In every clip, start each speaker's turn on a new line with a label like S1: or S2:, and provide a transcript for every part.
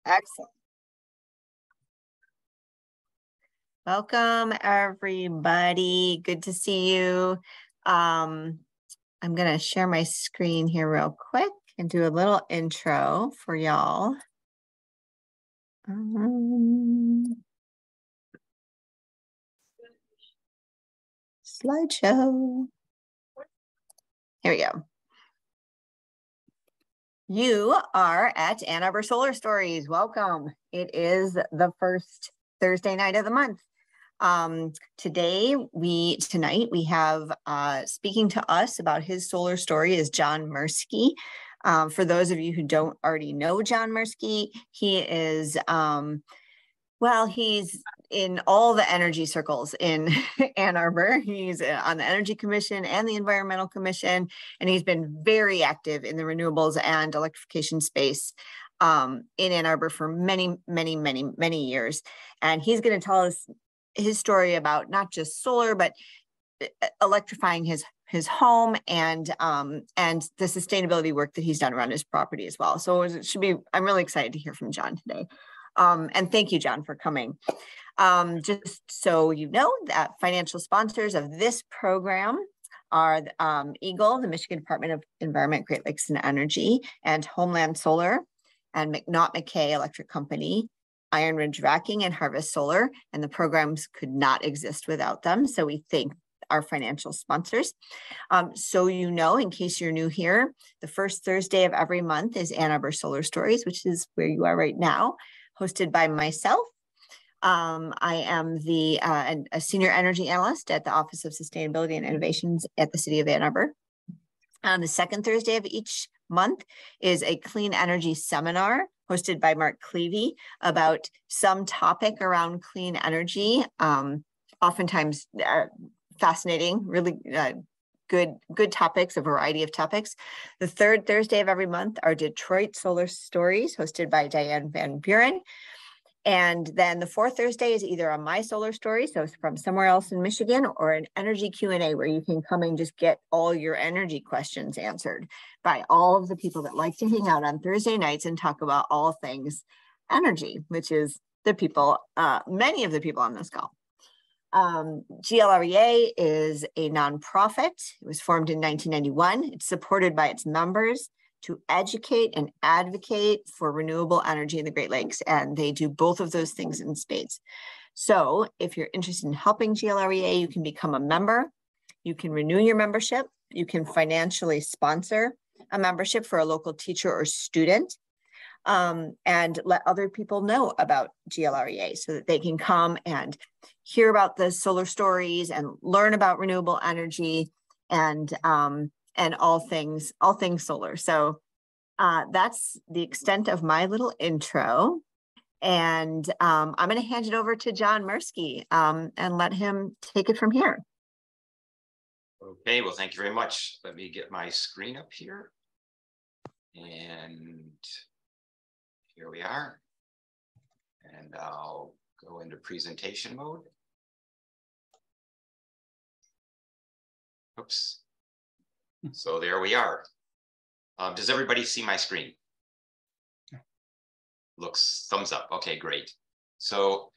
S1: Excellent. Welcome, everybody. Good to see you. I'm going to share my screen here real quick and do a little intro for y'all. Slideshow. Here we go. You are at Ann Arbor Solar Stories. Welcome. It is the first Thursday night of the month. Tonight we have speaking to us about his solar story is John Mirsky. For those of you who don't already know John Mirsky, he is, he's in all the energy circles in Ann Arbor. He's on the Energy Commission and the Environmental Commission, and he's been very active in the renewables and electrification space in Ann Arbor for many, many, many, many years. And he's going to tell us his story about not just solar, but electrifying his home and the sustainability work that he's done around his property as well. So it should be, I'm really excited to hear from John today. And thank you, John, for coming. Just so you know, that financial sponsors of this program are EGLE, the Michigan Department of Environment, Great Lakes and Energy, and Homeland Solar, and McNaught McKay Electric Company, Iron Ridge Racking, and Harvest Solar, and the programs could not exist without them. So we thank our financial sponsors. So you know, in case you're new here, the first Thursday of every month is Ann Arbor Solar Stories, which is where you are right now, hosted by myself. I am a senior energy analyst at the Office of Sustainability and Innovations at the City of Ann Arbor. On the second Thursday of each month is a clean energy seminar hosted by Mark Clevey about some topic around clean energy. Oftentimes fascinating, really good topics, a variety of topics. The third Thursday of every month are Detroit Solar Stories hosted by Diane Van Buren. And then the fourth Thursday is either a My Solar Story, so from somewhere else in Michigan, or an energy Q&A where you can come and just get all your energy questions answered by all of the people that like to hang out on Thursday nights and talk about all things energy, which is the people, many of the people on this call. GLREA is a nonprofit. It was formed in 1991. It's supported by its members to educate and advocate for renewable energy in the Great Lakes. And they do both of those things in spades. So if you're interested in helping GLREA, you can become a member. You can renew your membership. You can financially sponsor a membership for a local teacher or student, and let other people know about GLREA so that they can come and hear about the solar stories and learn about renewable energy and all things solar. So that's the extent of my little intro. And I'm going to hand it over to John Mirsky and let him take it from here.
S2: Okay, well, thank you very much. Let me get my screen up here. And here we are. And I'll go into presentation mode. Oops. So there we are. Does everybody see my screen? Looks thumbs up. Okay, great. So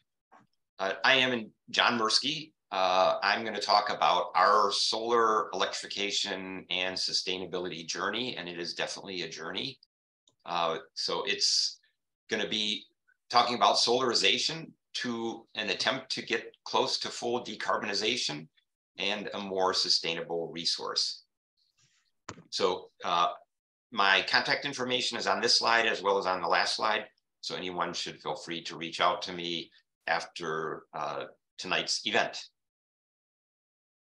S2: I am John Mirsky. I'm going to talk about our solar electrification and sustainability journey, and it is definitely a journey. So it's going to be talking about solarization to an attempt to get close to full decarbonization and a more sustainable resource. So my contact information is on this slide as well as on the last slide. So anyone should feel free to reach out to me after tonight's event.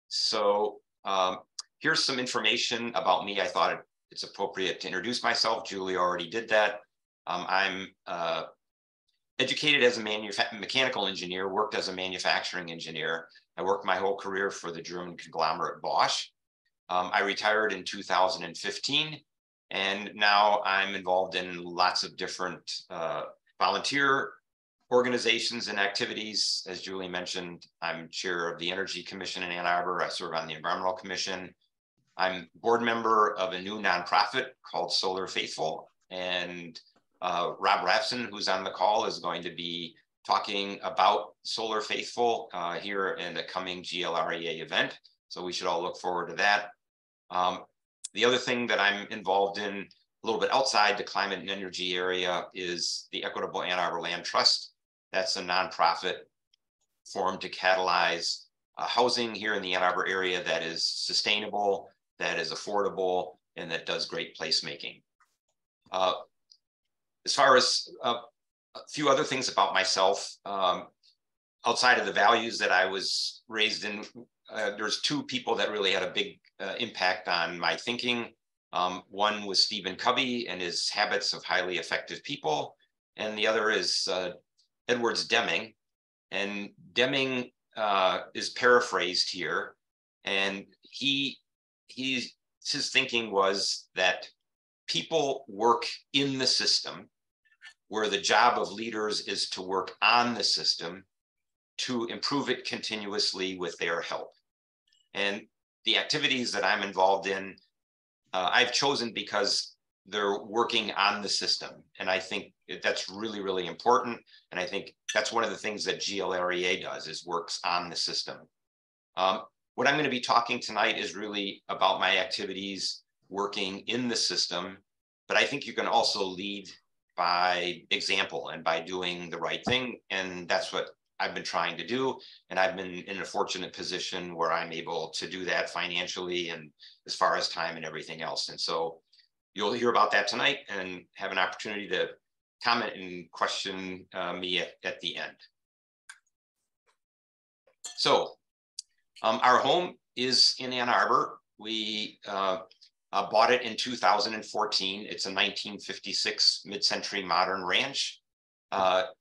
S2: So here's some information about me. I thought it's appropriate to introduce myself. Julie already did that. I'm educated as a mechanical engineer, worked as a manufacturing engineer. I worked my whole career for the German conglomerate Bosch. I retired in 2015, and now I'm involved in lots of different volunteer organizations and activities. As Julie mentioned, I'm chair of the Energy Commission in Ann Arbor. I serve on the Environmental Commission. I'm board member of a new nonprofit called Solar Faithful, and Rob Rafson, who's on the call, is going to be talking about Solar Faithful here in the coming GLREA event. So we should all look forward to that. The other thing that I'm involved in a little bit outside the climate and energy area is the Equitable Ann Arbor Land Trust. That's a nonprofit formed to catalyze housing here in the Ann Arbor area that is sustainable, that is affordable, and that does great placemaking. As far as a few other things about myself, outside of the values that I was raised in, there's two people that really had a big impact on my thinking. One was Stephen Covey and his Habits of Highly Effective People, and the other is Edwards Deming. And Deming is paraphrased here, and his thinking was that people work in the system, where the job of leaders is to work on the system to improve it continuously with their help. And the activities that I'm involved in, I've chosen because they're working on the system. And I think that's really, really important. And I think that's one of the things that GLREA does, is works on the system. What I'm going to be talking tonight is really about my activities working in the system, but I think you can also lead by example and by doing the right thing. And that's what I've been trying to do. And I've been in a fortunate position where I'm able to do that financially and as far as time and everything else. And so you'll hear about that tonight and have an opportunity to comment and question me at the end. So our home is in Ann Arbor. We bought it in 2014. It's a 1956 mid-century modern ranch.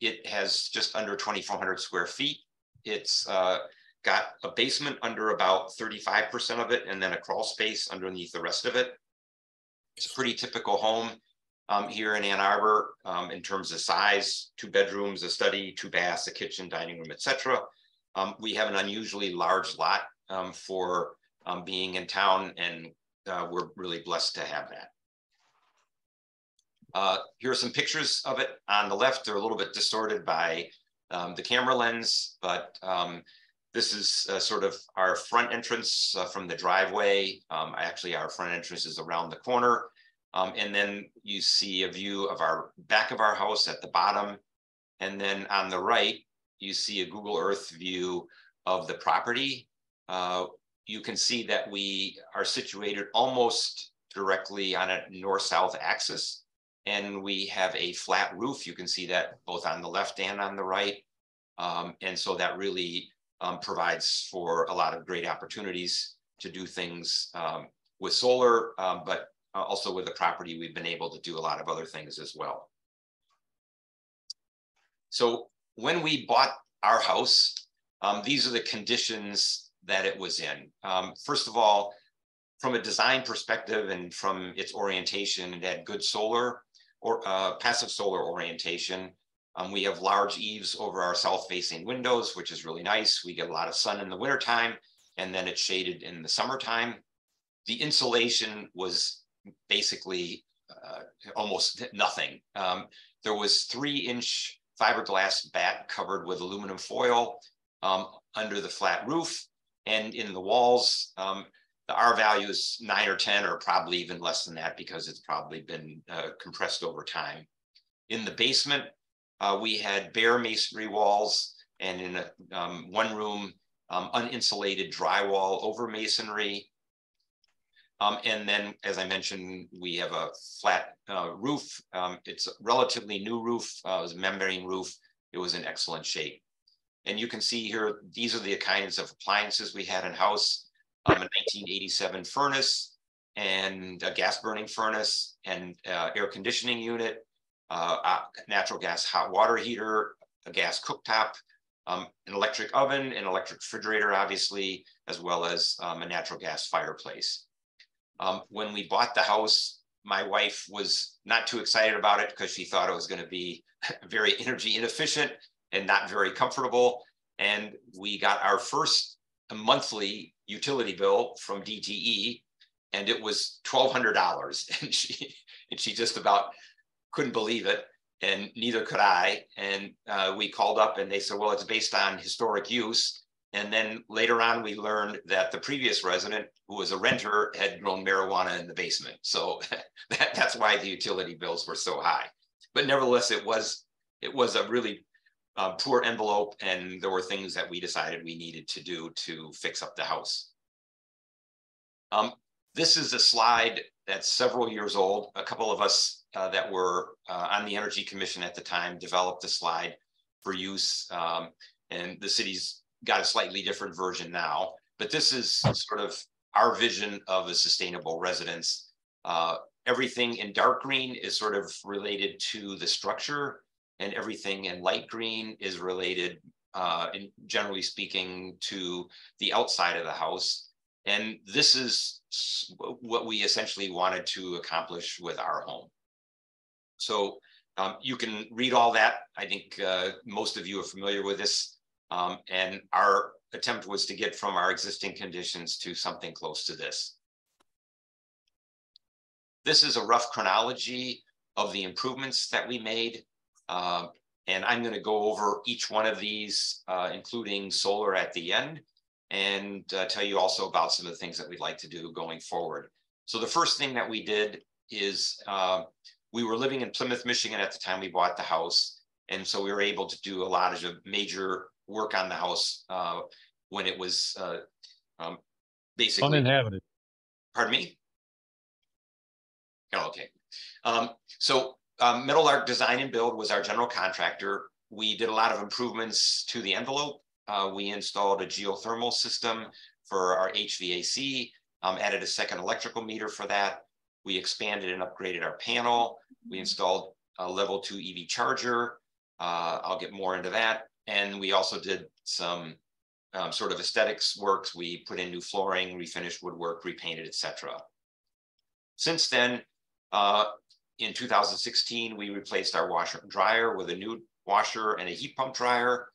S2: It has just under 2,400 square feet. It's got a basement under about 35% of it, and then a crawl space underneath the rest of it. It's a pretty typical home here in Ann Arbor in terms of size: 2 bedrooms, a study, 2 baths, a kitchen, dining room, etc. We have an unusually large lot for being in town, and we're really blessed to have that. Here are some pictures of it on the left. They're a little bit distorted by the camera lens, but this is sort of our front entrance from the driveway. Actually, our front entrance is around the corner. And then you see a view of our back of our house at the bottom. And then on the right, you see a Google Earth view of the property. You can see that we are situated almost directly on a north-south axis. And we have a flat roof. You can see that both on the left and on the right. And so that really provides for a lot of great opportunities to do things with solar, but also with the property, we've been able to do a lot of other things as well. So when we bought our house, these are the conditions that it was in. First of all, from a design perspective and from its orientation, it had good solar or passive solar orientation. We have large eaves over our south-facing windows, which is really nice. We get a lot of sun in the wintertime, and then it's shaded in the summertime. The insulation was basically almost nothing. There was 3-inch fiberglass bat covered with aluminum foil under the flat roof, and in the walls, the R value is 9 or 10, or probably even less than that, because it's probably been compressed over time. In the basement, we had bare masonry walls, and in one room, uninsulated drywall over masonry. And then, as I mentioned, we have a flat roof. It's a relatively new roof. It was a membrane roof. It was in excellent shape. And you can see here, these are the kinds of appliances we had in house. A 1987 furnace, and a gas burning furnace, and air conditioning unit, natural gas hot water heater, a gas cooktop, an electric oven, an electric refrigerator, obviously, as well as a natural gas fireplace. When we bought the house, my wife was not too excited about it because she thought it was going to be very energy inefficient and not very comfortable. And we got our first monthly utility bill from DTE, and it was $1,200, and she just about couldn't believe it. and neither could I. And we called up and they said, well, it's based on historic use. And then later on, we learned that the previous resident, who was a renter, had grown marijuana in the basement. So that's why the utility bills were so high. But nevertheless, it was a really poor envelope, and there were things that we decided we needed to do to fix up the house. This is a slide that's several years old. A couple of us that were on the Energy Commission at the time developed the slide for use, and the city's got a slightly different version now. But this is sort of our vision of a sustainable residence. Everything in dark green is sort of related to the structure, and everything in light green is related, generally speaking, to the outside of the house. And this is what we essentially wanted to accomplish with our home. So you can read all that. I think most of you are familiar with this. And our attempt was to get from our existing conditions to something close to this. This is a rough chronology of the improvements that we made. And I'm going to go over each one of these, including solar at the end, and tell you also about some of the things that we'd like to do going forward. So the first thing that we did is we were living in Plymouth, Michigan at the time we bought the house. And so we were able to do a lot of major work on the house when it was basically
S3: uninhabited.
S2: Pardon me? Oh, okay. Metal Arc Design and Build was our general contractor. We did a lot of improvements to the envelope. We installed a geothermal system for our HVAC, added a second electrical meter for that. We expanded and upgraded our panel. We installed a level 2 EV charger. I'll get more into that. And we also did some sort of aesthetics works. We put in new flooring, refinished woodwork, repainted, etc. Since then, in 2016, we replaced our washer and dryer with a new washer and a heat pump dryer.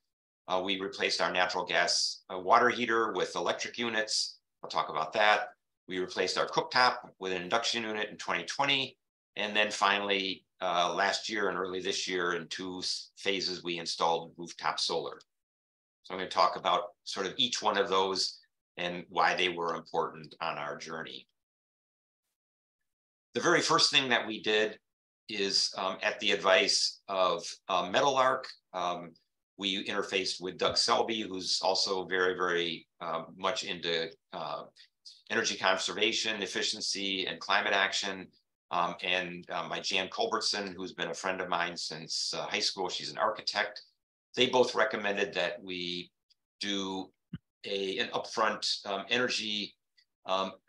S2: We replaced our natural gas water heater with electric units. I'll talk about that. We replaced our cooktop with an induction unit in 2020. And then finally, last year and early this year, in 2 phases, we installed rooftop solar. So I'm going to talk about sort of each one of those and why they were important on our journey. The very first thing that we did is at the advice of Metal Arc, we interfaced with Doug Selby, who's also very, very much into energy conservation, efficiency, and climate action. And my Jan Culbertson, who's been a friend of mine since high school. She's an architect. They both recommended that we do an upfront energy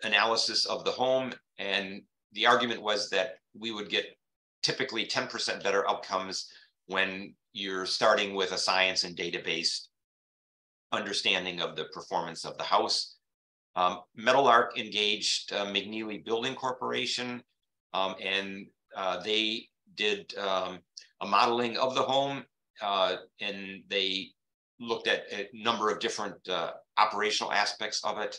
S2: analysis of the home. And the argument was that we would get typically 10% better outcomes when you're starting with a science and data-based understanding of the performance of the house. Metal Arc engaged McNeely Building Corporation, and they did a modeling of the home, and they looked at a number of different operational aspects of it.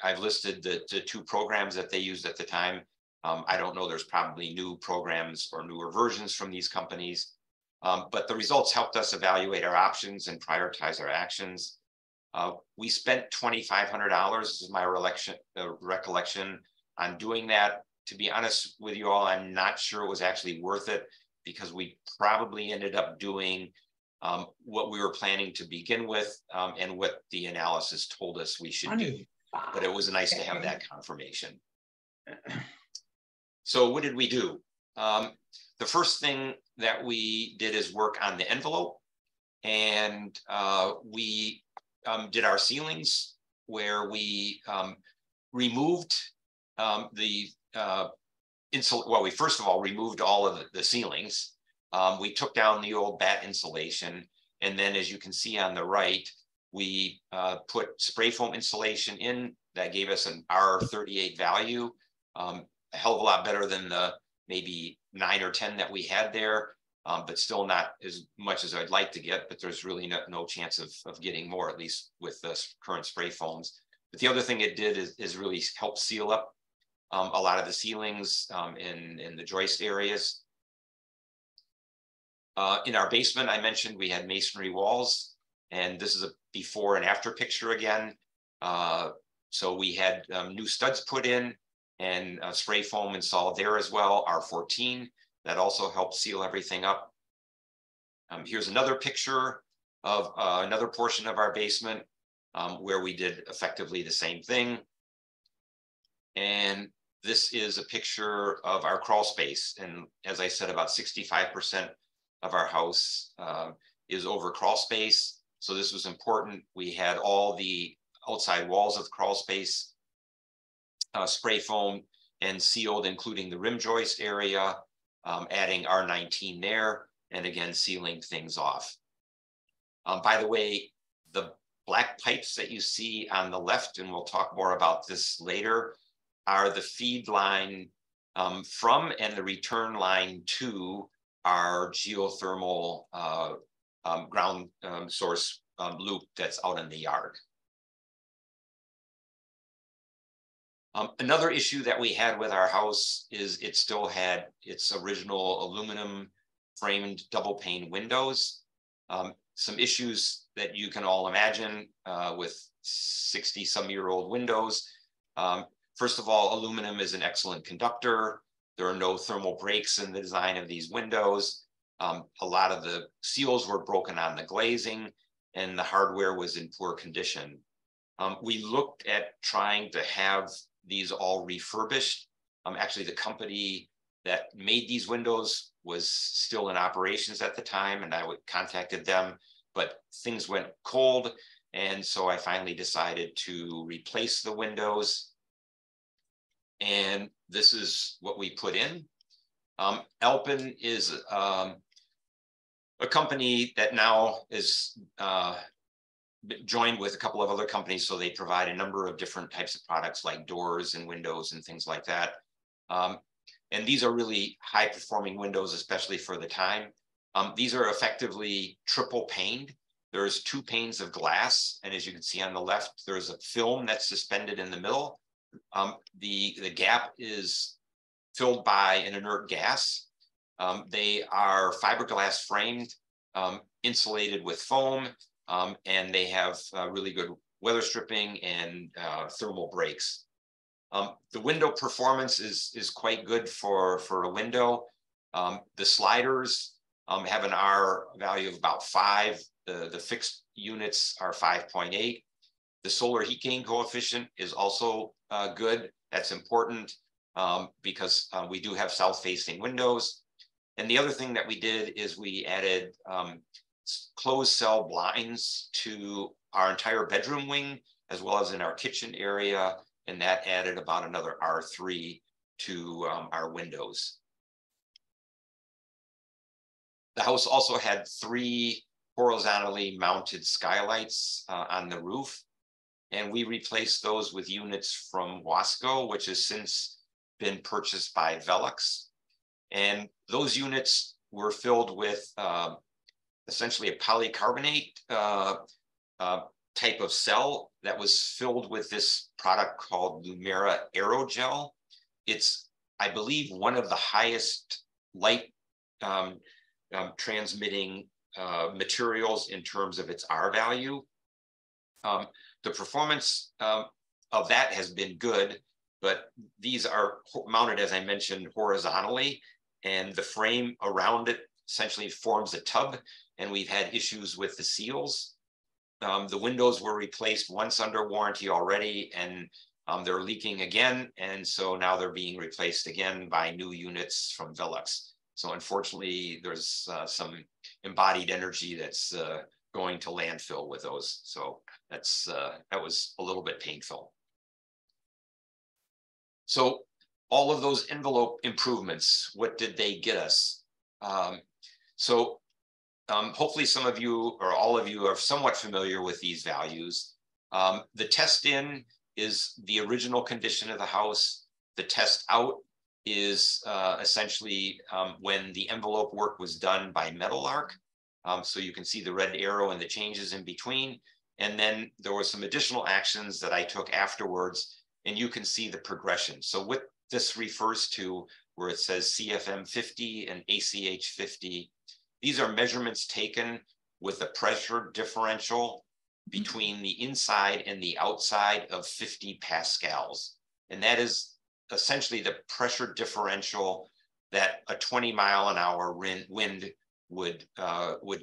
S2: I've listed the 2 programs that they used at the time. I don't know, there's probably new programs or newer versions from these companies, but the results helped us evaluate our options and prioritize our actions. We spent $2,500, this is my recollection, on doing that. To be honest with you all, I'm not sure it was actually worth it, because we probably ended up doing what we were planning to begin with and what the analysis told us we should do. But it was nice to have that confirmation. So what did we do? The first thing that we did is work on the envelope, and we did our ceilings, where we removed we first of all removed all of the ceilings. We took down the old bat insulation, and then, as you can see on the right, we put spray foam insulation in that gave us an R38 value, a hell of a lot better than the maybe 9 or 10 that we had there, but still not as much as I'd like to get, but there's really no chance of getting more, at least with the current spray foams. But the other thing it did is really help seal up a lot of the ceilings in the joist areas. In our basement, I mentioned we had masonry walls, and this is a before and after picture again. So we had new studs put in and spray foam installed there as well, R14. That also helped seal everything up. Here's another picture of another portion of our basement where we did effectively the same thing. And this is a picture of our crawl space. And as I said, about 65% of our house is over crawl space. So this was important. We had all the outside walls of the crawl space spray foam and sealed, including the rim joist area, adding R19 there, and again, sealing things off. By the way, the black pipes that you see on the left, and we'll talk more about this later, are the feed line from and the return line to our geothermal ground source loop that's out in the yard. Another issue that we had with our house is it still had its original aluminum framed double pane windows. Some issues that you can all imagine with 60-some-year-old windows. First of all, aluminum is an excellent conductor. There are no thermal breaks in the design of these windows. A lot of the seals were broken on the glazing, and the hardware was in poor condition. We looked at trying to have these all refurbished. Actually, the company that made these windows was still in operations at the time, and I contacted them, but things went cold, and so I finally decided to replace the windows. And this is what we put in. Alpen is a company that now is joined with a couple of other companies, so they provide a number of different types of products like doors and windows and things like that. And these are really high performing windows, especially for the time. These are effectively triple paned. There's 2 panes of glass, and as you can see on the left, there's a film that's suspended in the middle. The gap is filled by an inert gas. They are fiberglass framed, insulated with foam, and they have really good weather stripping and thermal breaks. The window performance is quite good for a window. The sliders have an R value of about 5. The fixed units are 5.8. The solar heat gain coefficient is also good. That's important because we do have south-facing windows. And the other thing that we did is we added closed cell blinds to our entire bedroom wing, as well as in our kitchen area, and that added about another R3 to our windows. The house also had 3 horizontally mounted skylights on the roof, and we replaced those with units from Wasco, which has since been purchased by Velux. And those units were filled with essentially a polycarbonate type of cell that was filled with this product called Lumera Aerogel. It's, I believe, one of the highest light transmitting materials in terms of its R value. The performance of that has been good, but these are mounted, as I mentioned, horizontally, and the frame around it essentially forms a tub, and we've had issues with the seals. The windows were replaced once under warranty already, and they're leaking again, and so now they're being replaced again by new units from Velux. So unfortunately, there's some embodied energy that's going to landfill with those. So that was a little bit painful. So all of those envelope improvements, what did they get us? Hopefully some of you or all of you are somewhat familiar with these values. The test in is the original condition of the house. The test out is essentially when the envelope work was done by Metal Arc. So you can see the red arrow and the changes in between. And then there were some additional actions that I took afterwards, and you can see the progression. So what this refers to, where it says CFM 50 and ACH 50, these are measurements taken with a pressure differential between the inside and the outside of 50 pascals. And that is essentially the pressure differential that a 20-mile-an-hour wind would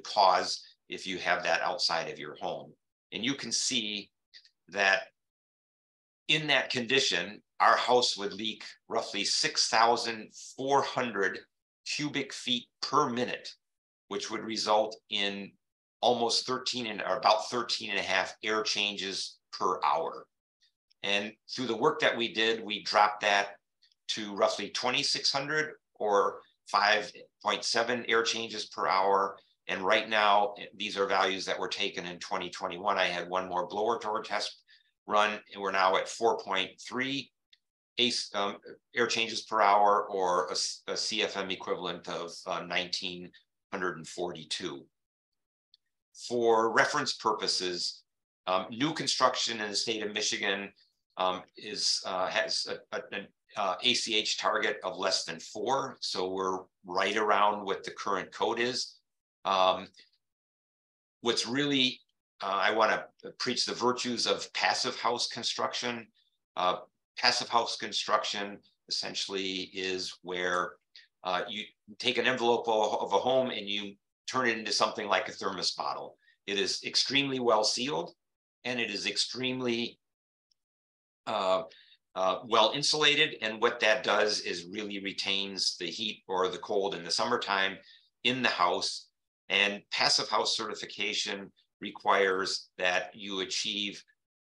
S2: cause if you have that outside of your home. And you can see that in that condition, our house would leak roughly 6,400 cubic feet per minute, which would result in almost about 13 and a half air changes per hour. And through the work that we did, we dropped that to roughly 2,600 or 5.7 air changes per hour. And right now, these are values that were taken in 2021. I had one more blower door test run, and we're now at 4.3 air changes per hour, or a CFM equivalent of 1,942. For reference purposes, new construction in the state of Michigan has an ACH target of less than 4. So we're right around what the current code is. What's really, I want to preach the virtues of passive house construction. Passive house construction essentially is where you take an envelope of a home and you turn it into something like a thermos bottle. It is extremely well sealed, and it is extremely well insulated. And what that does is really retains the heat or the cold in the summertime in the house. And passive house certification requires that you achieve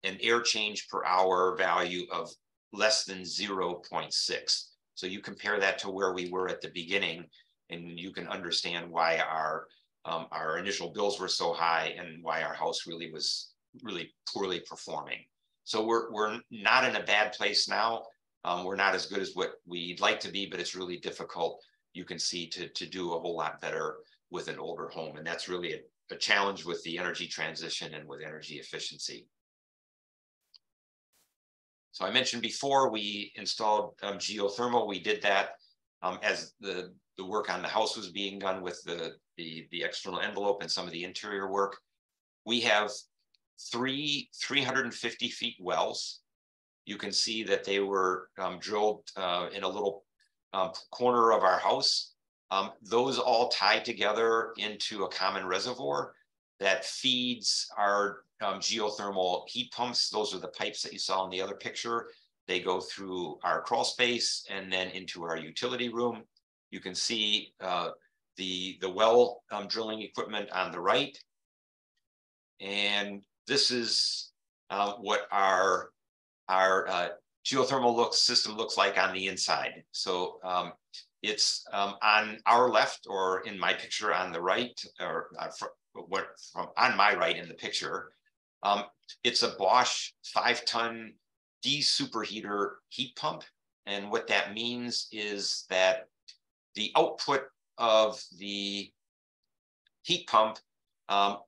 S2: an air change per hour value of less than 0.6. So you compare that to where we were at the beginning, and you can understand why our initial bills were so high and why our house really was poorly performing. So we're not in a bad place now. We're not as good as what we'd like to be, but it's really difficult, you can see, to do a whole lot better with an older home. And that's really a challenge with the energy transition and with energy efficiency. So I mentioned before, we installed geothermal. We did that as the work on the house was being done with the external envelope and some of the interior work. We have 350 feet wells. You can see that they were drilled in a little corner of our house. Those all tie together into a common reservoir that feeds our geothermal heat pumps. Those are the pipes that you saw in the other picture. They go through our crawl space and then into our utility room. You can see the well drilling equipment on the right. And this is what our geothermal system looks like on the inside. So it's on our left, or in my picture on the right, or on my right in the picture. It's a Bosch 5-ton de-superheater heat pump. And what that means is that the output of the heat pump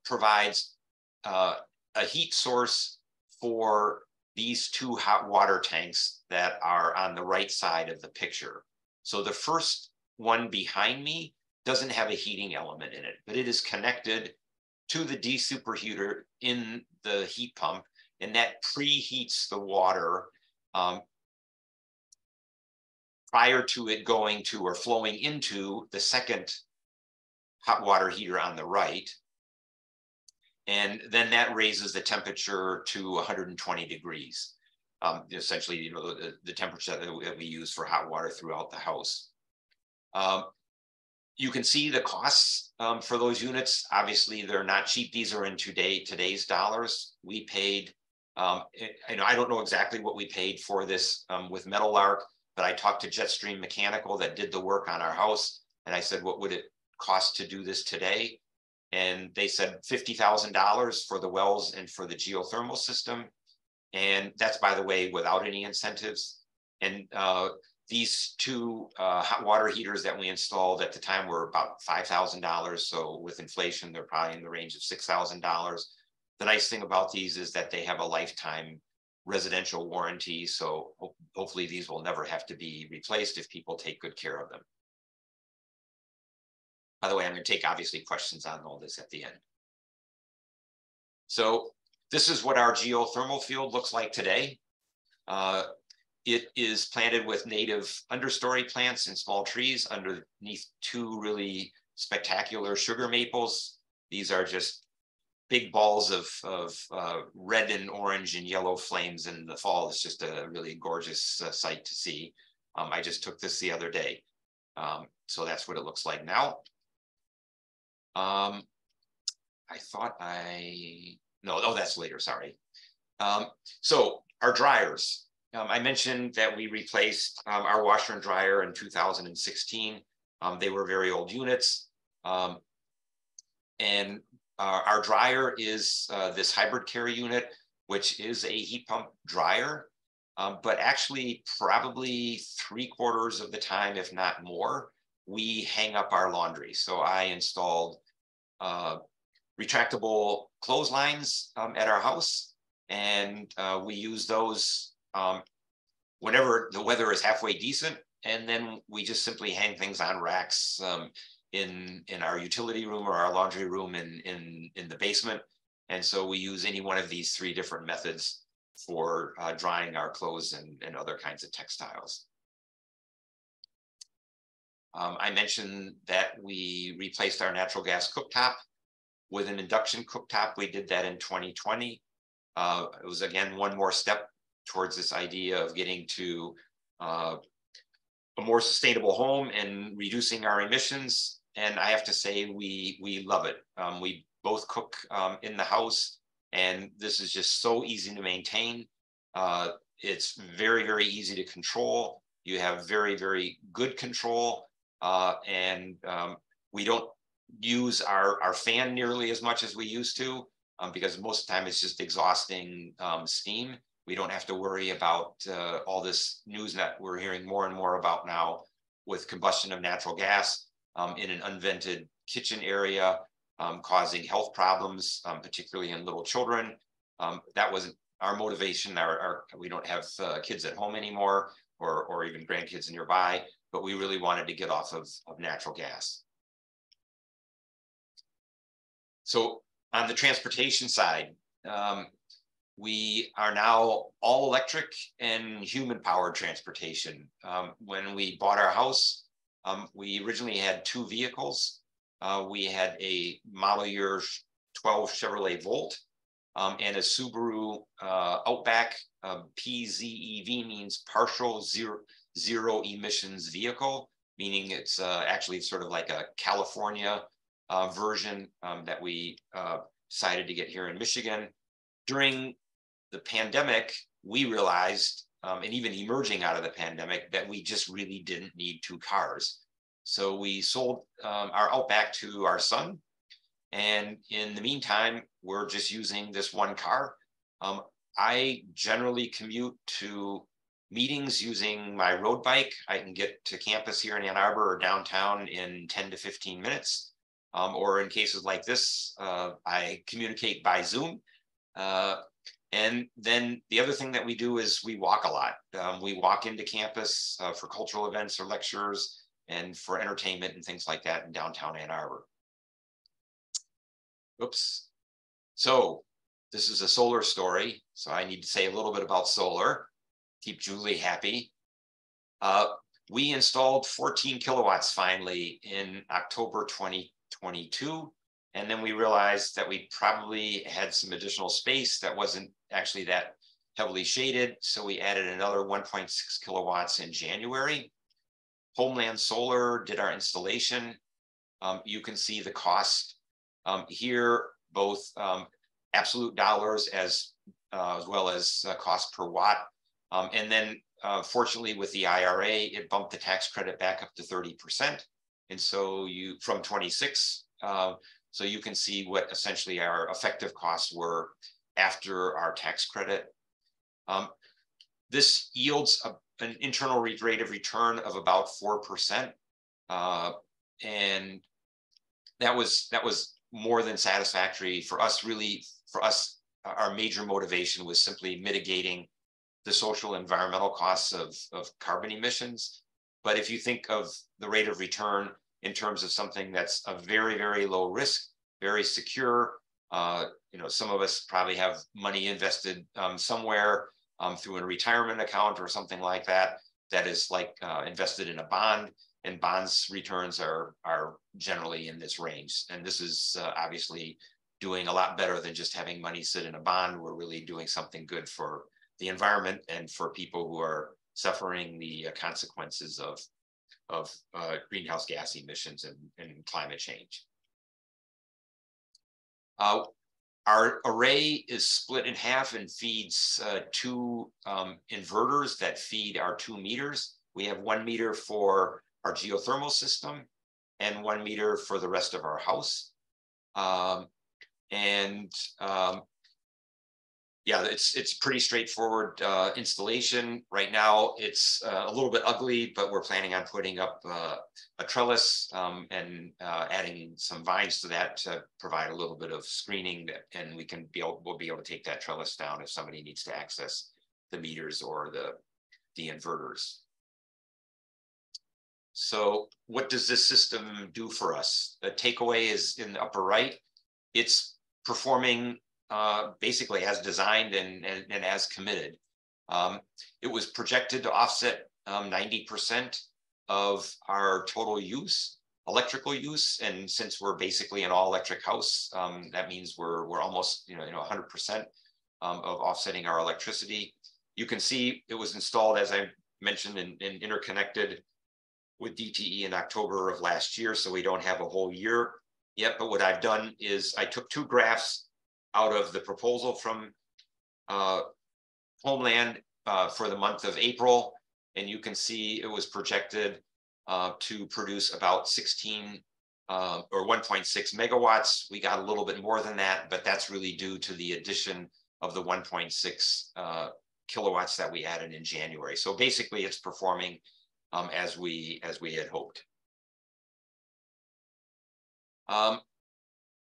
S2: provides a heat source for these two hot water tanks that are on the right side of the picture. So the first one behind me doesn't have a heating element in it, but it is connected to the de-superheater in the heat pump, and that preheats the water prior to it going to or flowing into the second hot water heater on the right. And then that raises the temperature to 120 degrees. Essentially, the temperature that we use for hot water throughout the house. You can see the costs for those units. Obviously, they're not cheap. These are in today's dollars. We paid, I don't know exactly what we paid for this with Meadowlark, but I talked to Jetstream Mechanical that did the work on our house. And I said, what would it cost to do this today? And they said $50,000 for the wells and for the geothermal system. And that's, by the way, without any incentives. And these two hot water heaters that we installed at the time were about $5,000. So with inflation, they're probably in the range of $6,000. The nice thing about these is that they have a lifetime residential warranty. So hopefully these will never have to be replaced if people take good care of them. By the way, I'm going to take obviously questions on all this at the end. So this is what our geothermal field looks like today. It is planted with native understory plants and small trees underneath two really spectacular sugar maples. These are just big balls of red and orange and yellow flames in the fall. It's just a really gorgeous sight to see. I just took this the other day. So that's what it looks like now. I thought no, that's later, sorry. So our dryers. I mentioned that we replaced our washer and dryer in 2016. They were very old units. And our dryer is this hybrid carry unit, which is a heat pump dryer, but actually probably 3/4 of the time, if not more, we hang up our laundry. So I installed retractable clotheslines at our house, and we use those whenever the weather is halfway decent, and then we just simply hang things on racks in our utility room or our laundry room in the basement. And so we use any one of these 3 different methods for drying our clothes and other kinds of textiles. I mentioned that we replaced our natural gas cooktop with an induction cooktop. We did that in 2020. It was, again, one more step towards this idea of getting to a more sustainable home and reducing our emissions. And I have to say, we love it. We both cook in the house, and this is just so easy to maintain. It's very, very easy to control. You have very, very good control. And we don't use our fan nearly as much as we used to, because most of the time it's just exhausting steam. We don't have to worry about all this news that we're hearing more and more about now with combustion of natural gas in an unvented kitchen area, causing health problems, particularly in little children. That wasn't our motivation. We don't have kids at home anymore, or even grandkids nearby, but we really wanted to get off of natural gas. So on the transportation side, we are now all electric and human powered transportation. When we bought our house, we originally had 2 vehicles. We had a model year 12 Chevrolet Volt and a Subaru Outback. PZEV means partial zero emissions vehicle, meaning it's actually sort of like a California version that we decided to get here in Michigan. During the pandemic, we realized, and even emerging out of the pandemic, that we just really didn't need 2 cars. So we sold our Outback to our son. And in the meantime, we're just using this 1 car. I generally commute to meetings using my road bike. I can get to campus here in Ann Arbor or downtown in 10 to 15 minutes. Or in cases like this, I communicate by Zoom. And then the other thing that we do is we walk a lot. We walk into campus for cultural events or lectures and for entertainment and things like that in downtown Ann Arbor. Oops. So this is a solar story. So I need to say a little bit about solar. Keep Julie happy. We installed 14 kilowatts finally in October 2022. And then we realized that we probably had some additional space that wasn't actually that heavily shaded. So we added another 1.6 kilowatts in January. Homeland Solar did our installation. You can see the cost here, both absolute dollars as well as cost per watt. And then fortunately with the IRA, it bumped the tax credit back up to 30%. And so from 26, so you can see what essentially our effective costs were after our tax credit. This yields an internal rate of return of about 4%. And that was more than satisfactory for us. Really, for us, our major motivation was simply mitigating the social environmental costs of carbon emissions. But if you think of the rate of return in terms of something that's a very, very low risk, very secure. Some of us probably have money invested somewhere through a retirement account or something like that, that is like invested in a bond, and bonds returns are generally in this range. And this is obviously doing a lot better than just having money sit in a bond. We're really doing something good for the environment and for people who are suffering the consequences of greenhouse gas emissions and climate change. Our array is split in half and feeds two inverters that feed our 2 meters. We have 1 meter for our geothermal system and 1 meter for the rest of our house. Yeah, it's pretty straightforward installation. Right now, it's a little bit ugly, but we're planning on putting up a trellis and adding some vines to that to provide a little bit of screening, and we'll be able to take that trellis down if somebody needs to access the meters or the inverters. So what does this system do for us? The takeaway is in the upper right. It's performing basically as designed and as committed. It was projected to offset 90% of our total use, electrical use, and since we're basically an all-electric house, that means we're almost 100% of offsetting our electricity. You can see it was installed, as I mentioned, and interconnected with DTE in October of last year, so we don't have a whole year yet. But what I've done is I took 2 graphs out of the proposal from Homeland for the month of April, and you can see it was projected to produce about 16 or 1.6 megawatts. We got a little bit more than that, but that's really due to the addition of the 1.6 kilowatts that we added in January. So basically, it's performing as we had hoped.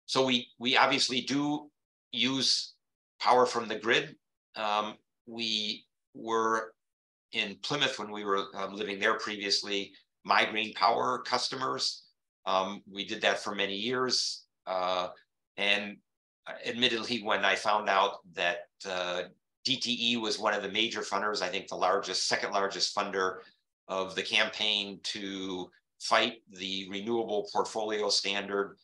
S2: So we obviously do use power from the grid. We were in Plymouth when we were living there previously, My Green Power customers. We did that for many years. And admittedly, when I found out that DTE was one of the major funders, I think the second largest funder of the campaign to fight the renewable portfolio standard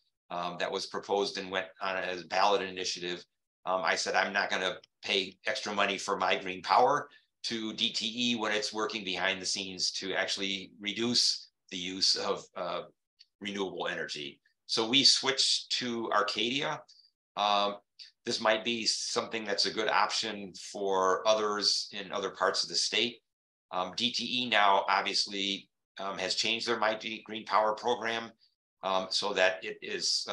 S2: that was proposed and went on as a ballot initiative, I said, I'm not going to pay extra money for My Green Power to DTE when it's working behind the scenes to actually reduce the use of renewable energy. So we switched to Arcadia. This might be something that's a good option for others in other parts of the state. DTE now obviously has changed their My Green Power program so that it is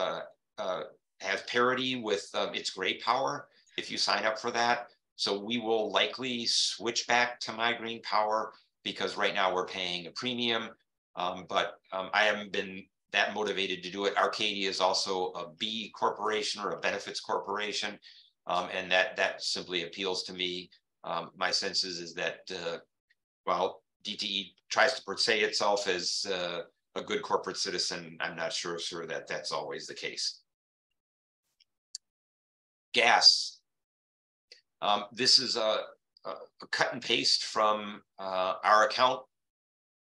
S2: has parity with its gray power if you sign up for that. So we will likely switch back to My Green Power because right now we're paying a premium, but I haven't been that motivated to do it. Arcadia is also a B corporation or a benefits corporation, and that simply appeals to me. My sense is that while DTE tries to portray itself as a good corporate citizen, I'm not sure that that's always the case. Gas. This is a cut and paste from our account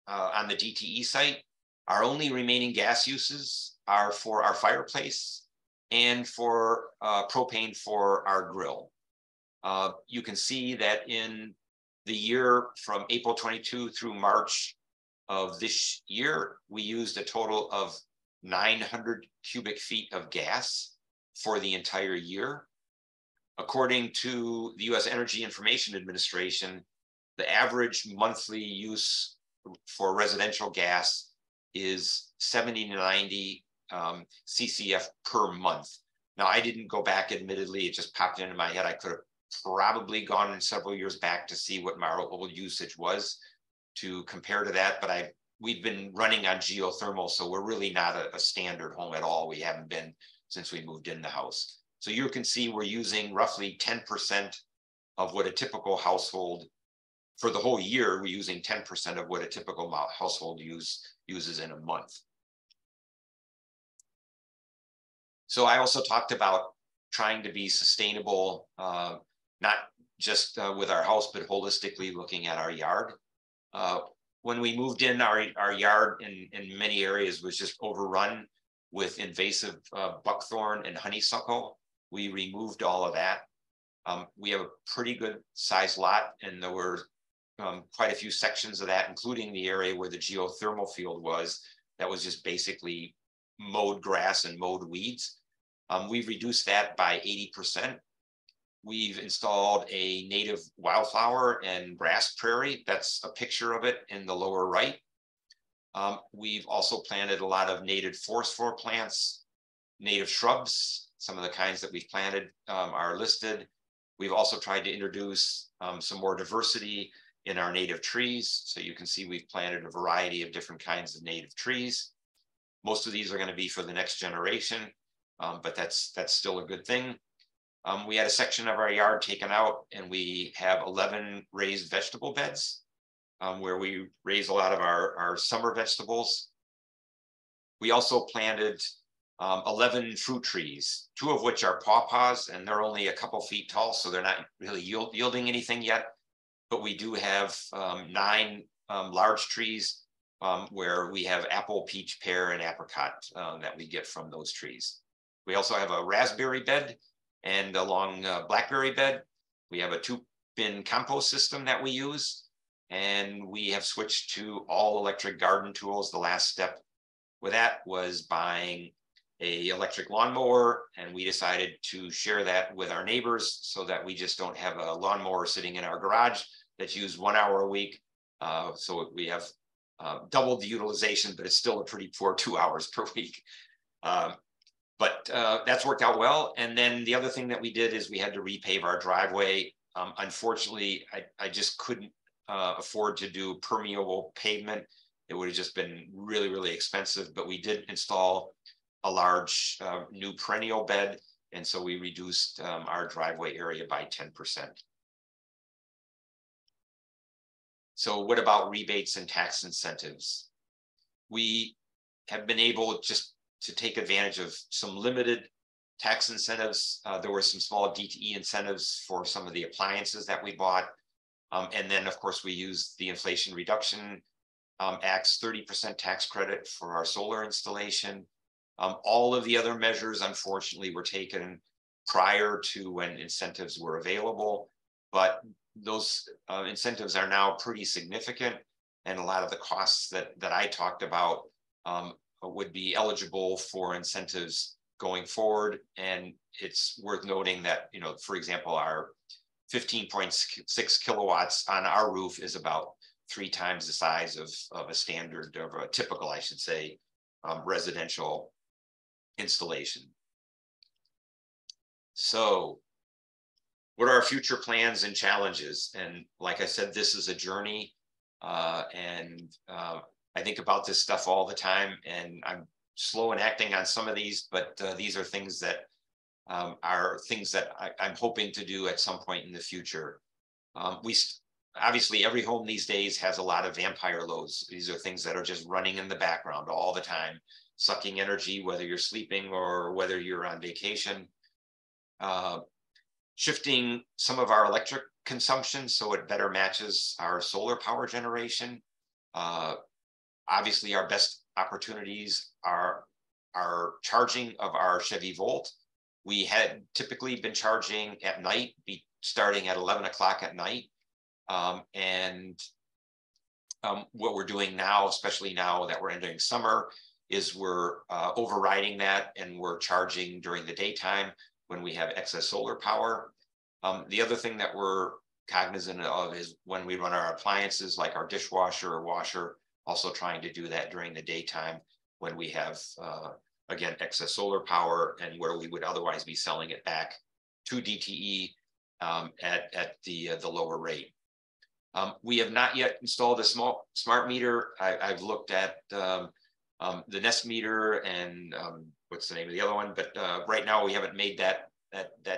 S2: on the DTE site. Our only remaining gas uses are for our fireplace and for propane for our grill. You can see that in the year from April 22 through March of this year, we used a total of 900 cubic feet of gas for the entire year. According to the U.S. Energy Information Administration, the average monthly use for residential gas is 70 to 90 CCF per month. Now, I didn't go back, admittedly, it just popped into my head. I could have probably gone in several years back to see what my old usage was to compare to that, but we've been running on geothermal, so we're really not a standard home at all. We haven't been since we moved in the house. So you can see we're using roughly 10% of what a typical household, for the whole year, we're using 10% of what a typical household uses in a month. So I also talked about trying to be sustainable, not just with our house, but holistically looking at our yard. When we moved in, our yard in many areas was just overrun with invasive buckthorn and honeysuckle. We removed all of that. We have a pretty good sized lot, and there were quite a few sections of that, including the area where the geothermal field was, that was just basically mowed grass and mowed weeds. We've reduced that by 80%. We've installed a native wildflower and grass prairie. That's a picture of it in the lower right. We've also planted a lot of native forest floor plants, native shrubs. Some of the kinds that we've planted are listed. We've also tried to introduce some more diversity in our native trees. So you can see we've planted a variety of different kinds of native trees. Most of these are going to be for the next generation, but that's still a good thing. We had a section of our yard taken out, and we have 11 raised vegetable beds where we raise a lot of our summer vegetables. We also planted 11 fruit trees, 2 of which are pawpaws, and they're only a couple feet tall, so they're not really yielding anything yet. But we do have 9 large trees where we have apple, peach, pear, and apricot that we get from those trees. We also have a raspberry bed, and along blackberry bed, we have a 2-bin compost system that we use, and we have switched to all electric garden tools. The last step with that was buying an electric lawnmower, and we decided to share that with our neighbors so that we just don't have a lawnmower sitting in our garage that's used 1 hour a week. So we have doubled the utilization, but it's still a pretty poor 2 hours per week. But that's worked out well. And then the other thing that we did is we had to repave our driveway. Unfortunately, I just couldn't afford to do permeable pavement. It would have just been really, really expensive, but we did install a large new perennial bed. And so we reduced our driveway area by 10%. So what about rebates and tax incentives? We have been able just to take advantage of some limited tax incentives. There were some small DTE incentives for some of the appliances that we bought. And then, of course, we used the Inflation Reduction Act's 30% tax credit for our solar installation. All of the other measures, unfortunately, were taken prior to when incentives were available, but those incentives are now pretty significant, and a lot of the costs that I talked about would be eligible for incentives going forward. And it's worth noting that, for example, our 15.6 kilowatts on our roof is about 3 times the size of a standard, of a typical, I should say, residential installation. So what are our future plans and challenges? And like I said, this is a journey, and I think about this stuff all the time, and I'm slow in acting on some of these, but these are things that I'm hoping to do at some point in the future. Obviously, every home these days has a lot of vampire loads. These are things that are just running in the background all the time, sucking energy, whether you're sleeping or whether you're on vacation. Shifting some of our electric consumption so it better matches our solar power generation. Obviously, our best opportunities are charging of our Chevy Volt. We had typically been charging at night, starting at 11 o'clock at night. What we're doing now, especially now that we're entering summer, is we're overriding that, and we're charging during the daytime when we have excess solar power. The other thing that we're cognizant of is when we run our appliances like our dishwasher or washer, also trying to do that during the daytime when we have, again, excess solar power and where we would otherwise be selling it back to DTE at the lower rate. We have not yet installed a smart meter. I've looked at the Nest meter and what's the name of the other one, but right now we haven't made that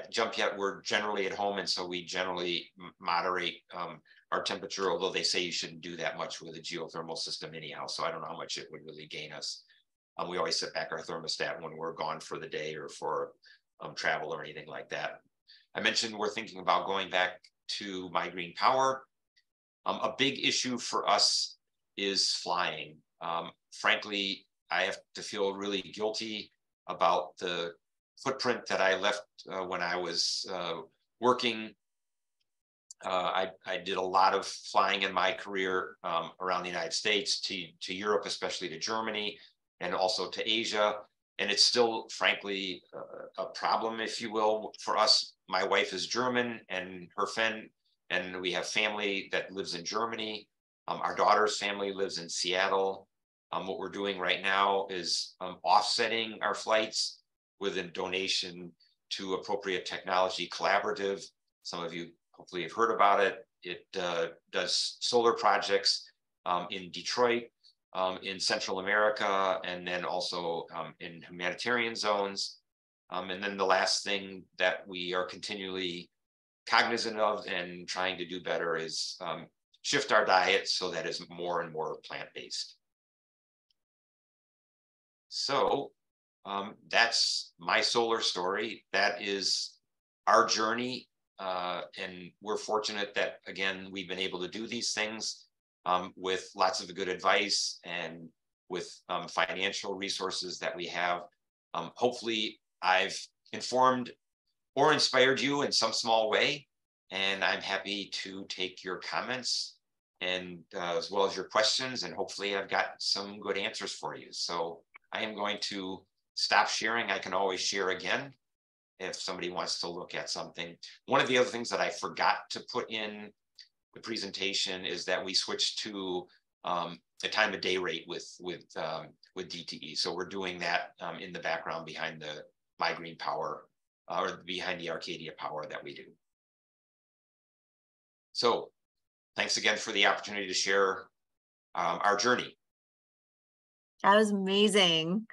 S2: jump yet. We're generally at home, and so we generally moderate our temperature, although they say you shouldn't do that much with a geothermal system anyhow, so I don't know how much it would really gain us. We always set back our thermostat when we're gone for the day or for travel or anything like that. I mentioned we're thinking about going back to My Green Power. A big issue for us is flying. Frankly, I have to feel really guilty about the footprint that I left when I was working. I did a lot of flying in my career around the United States, to Europe, especially to Germany, and also to Asia. And it's still, frankly, a problem, if you will, for us. My wife is German and her friend, and we have family that lives in Germany. Our daughter's family lives in Seattle. What we're doing right now is offsetting our flights with a donation to Appropriate Technology Collaborative. Some of you hopefully have heard about it. It does solar projects in Detroit, in Central America, and then also in humanitarian zones. And then the last thing that we are continually cognizant of and trying to do better is shift our diet so that is more and more plant-based. So that's my solar story. That is our journey. And we're fortunate that, again, we've been able to do these things with lots of good advice and with financial resources that we have. Hopefully, I've informed or inspired you in some small way, and I'm happy to take your comments and as well as your questions, and hopefully I've got some good answers for you. So I am going to stop sharing. I can always share again if somebody wants to look at something. One of the other things that I forgot to put in the presentation is that we switched to the time of day rate with DTE. So we're doing that in the background behind the My Green Power or behind the Arcadia Power that we do. So thanks again for the opportunity to share our journey.
S1: That was amazing.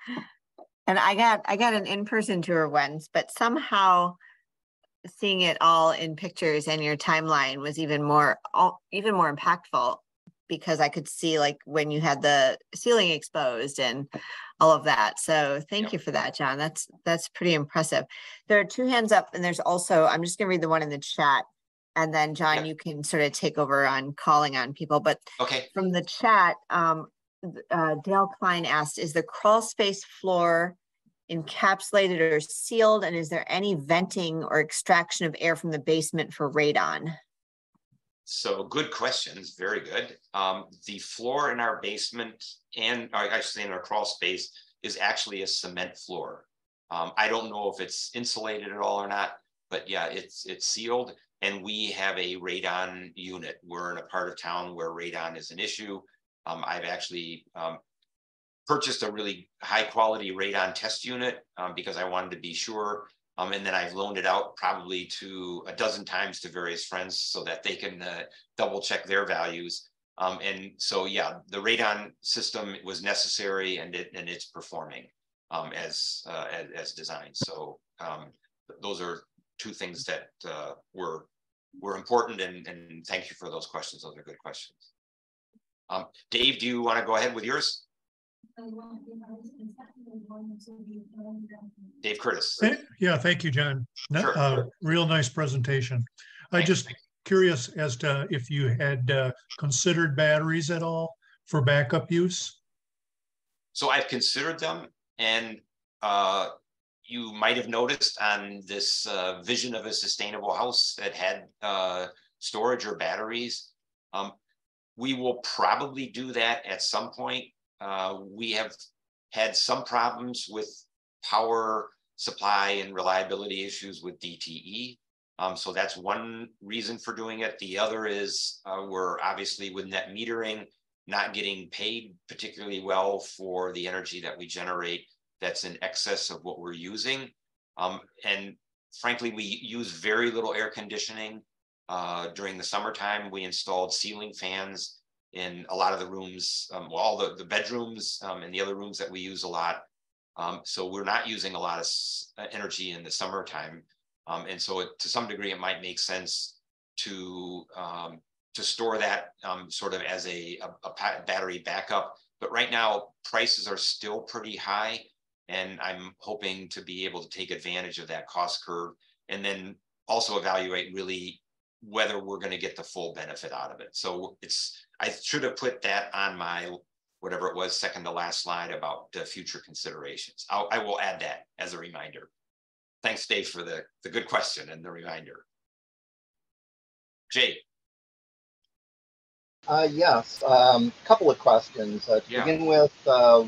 S1: And I got an in-person tour once, but somehow seeing it all in pictures and your timeline was even more impactful, because I could see like when you had the ceiling exposed and all of that. So thank you for that, John. That's pretty impressive. There are two hands up, and there's also, I'm just gonna read the one in the chat, and then John, you can sort of take over on calling on people. But from the chat, Dale Klein asked, is the crawl space floor encapsulated or sealed, and is there any venting or extraction of air from the basement for radon?
S2: So good questions, very good. The floor in our basement, and I should say in our crawl space, is actually a cement floor. I don't know if it's insulated at all or not, but yeah, it's sealed, and we have a radon unit. We're in a part of town where radon is an issue. I've actually purchased a really high quality radon test unit because I wanted to be sure. And then I've loaned it out probably to a dozen times to various friends so that they can double check their values. And so, yeah, the radon system was necessary, and it's performing as designed. So those are two things that were important, and thank you for those questions. Those are good questions. Dave, do you want to go ahead with yours? Dave Curtis.
S3: Yeah, thank you, John.
S2: Sure.
S3: Real nice presentation. I'm just curious as to if you had considered batteries at all for backup use.
S2: So I've considered them, and you might have noticed on this vision of a sustainable house that had storage or batteries. We will probably do that at some point. We have had some problems with power supply and reliability issues with DTE. So that's one reason for doing it. The other is we're obviously with net metering not getting paid particularly well for the energy that we generate that's in excess of what we're using. And frankly, we use very little air conditioning. During the summertime, we installed ceiling fans in a lot of the rooms, all the bedrooms and the other rooms that we use a lot. So we're not using a lot of energy in the summertime. And so to some degree, it might make sense to store that sort of as a battery backup. But right now, prices are still pretty high, and I'm hoping to be able to take advantage of that cost curve, and then also evaluate really whether we're going to get the full benefit out of it. So I should have put that on my, whatever it was, second to last slide about future considerations. I will add that as a reminder. Thanks, Dave, for the good question and the reminder. Jay.
S4: Yes, couple of questions. To begin with, your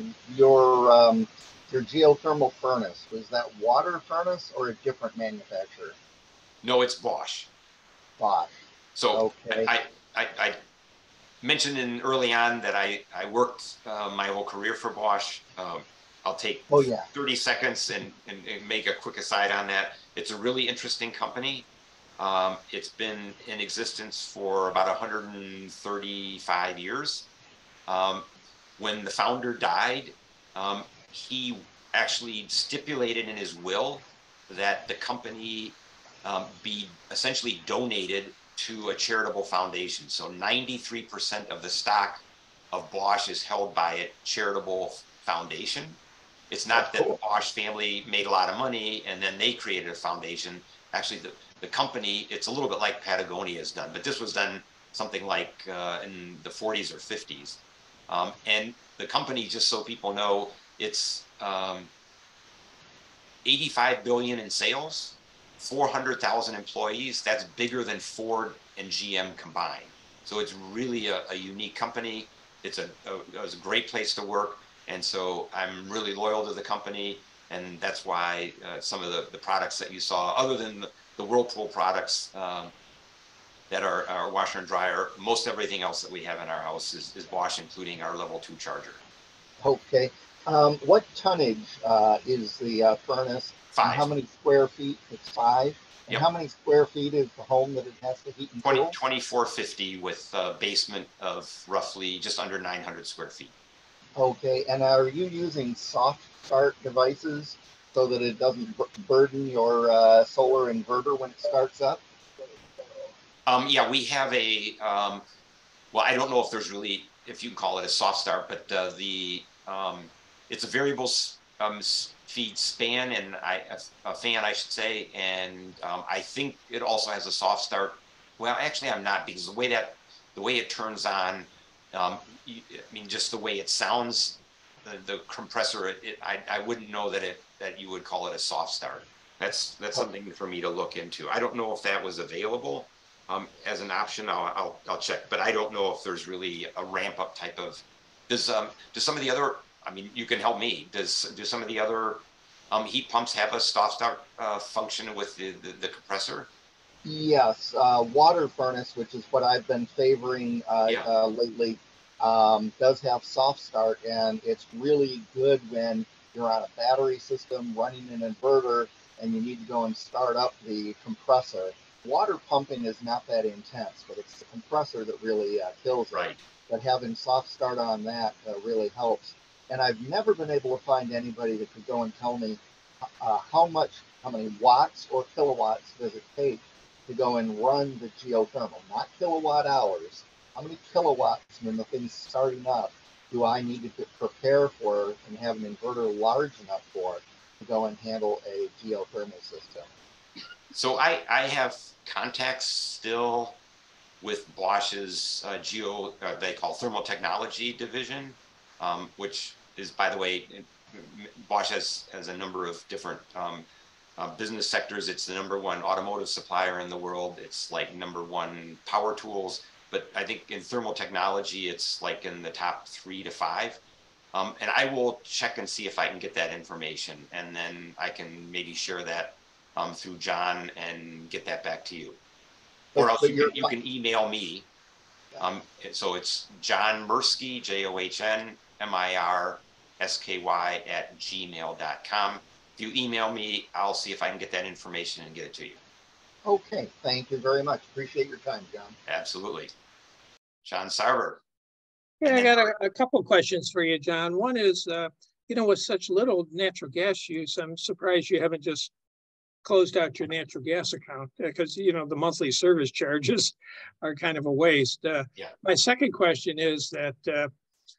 S4: geothermal furnace, was that water furnace or a different manufacturer?
S2: No, it's Bosch.
S4: Bosch.
S2: So
S4: okay.
S2: I mentioned early on that I worked my whole career for Bosch. I'll take 30 seconds and make a quick aside on that. It's a really interesting company. It's been in existence for about 135 years. When the founder died, he actually stipulated in his will that the company be essentially donated to a charitable foundation. So 93% of the stock of Bosch is held by a charitable foundation. It's not that the Bosch family made a lot of money and then they created a foundation. Actually, the company, it's a little bit like Patagonia has done, but this was done something like in the 40s or 50s. And the company, just so people know, it's 85 billion in sales, 400,000 employees. That's bigger than Ford and GM combined. So it's really a unique company. It was a great place to work. And so I'm really loyal to the company. And that's why some of the products that you saw, other than the Whirlpool products that are our washer and dryer, most everything else that we have in our house is Bosch, including our level 2 charger.
S4: Okay. What tonnage is the furnace?
S2: 5.
S4: And how many square feet? It's 5. And how many square feet is the home that it has to heat and cool?
S2: 2450 with a basement of roughly just under 900 square feet.
S4: Okay. And are you using soft start devices so that it doesn't burden your solar inverter when it starts up?
S2: Yeah, we have a, well, I don't know if there's really, if you call it a soft start, but it's a variable feed span and a fan, I should say. And I think it also has a soft start. Well, actually I'm not, because the way it turns on, I mean, just the way it sounds, the compressor, I wouldn't know that you would call it a soft start. That's something for me to look into. I don't know if that was available as an option. I'll check, but I don't know if there's really a ramp up type of. Does some of the other? I mean, you can help me. Do some of the other heat pumps have a soft start function with the compressor?
S4: Yes, water furnace, which is what I've been favoring lately, does have soft start, and it's really good when you're on a battery system running an inverter and you need to go and start up the compressor. Water pumping is not that intense, but it's the compressor that really kills it.
S2: Right.
S4: But having soft start on that really helps. And I've never been able to find anybody that could go and tell me how many watts or kilowatts does it take to go and run the geothermal, not kilowatt hours. How many kilowatts when the thing's starting up do I need to prepare for and have an inverter large enough for to go and handle a geothermal system?
S2: So I have contacts still with Bosch's they call thermal technology division, which is, by the way, Bosch has a number of different business sectors. It's the #1 automotive supplier in the world. It's like #1 power tools. But I think in thermal technology, it's like in the top 3 to 5. And I will check and see if I can get that information. And then I can maybe share that through John and get that back to you. Or else you can email me. So it's John Mirsky, JohnMirsky@gmail.com. If you email me, I'll see if I can get that information and get it to you.
S4: Okay, thank you very much. Appreciate your time, John.
S2: Absolutely. John Sarver.
S5: Yeah, I got a couple of questions for you, John. One is, with such little natural gas use, I'm surprised you haven't just closed out your natural gas account because, the monthly service charges are kind of a waste. My second question is that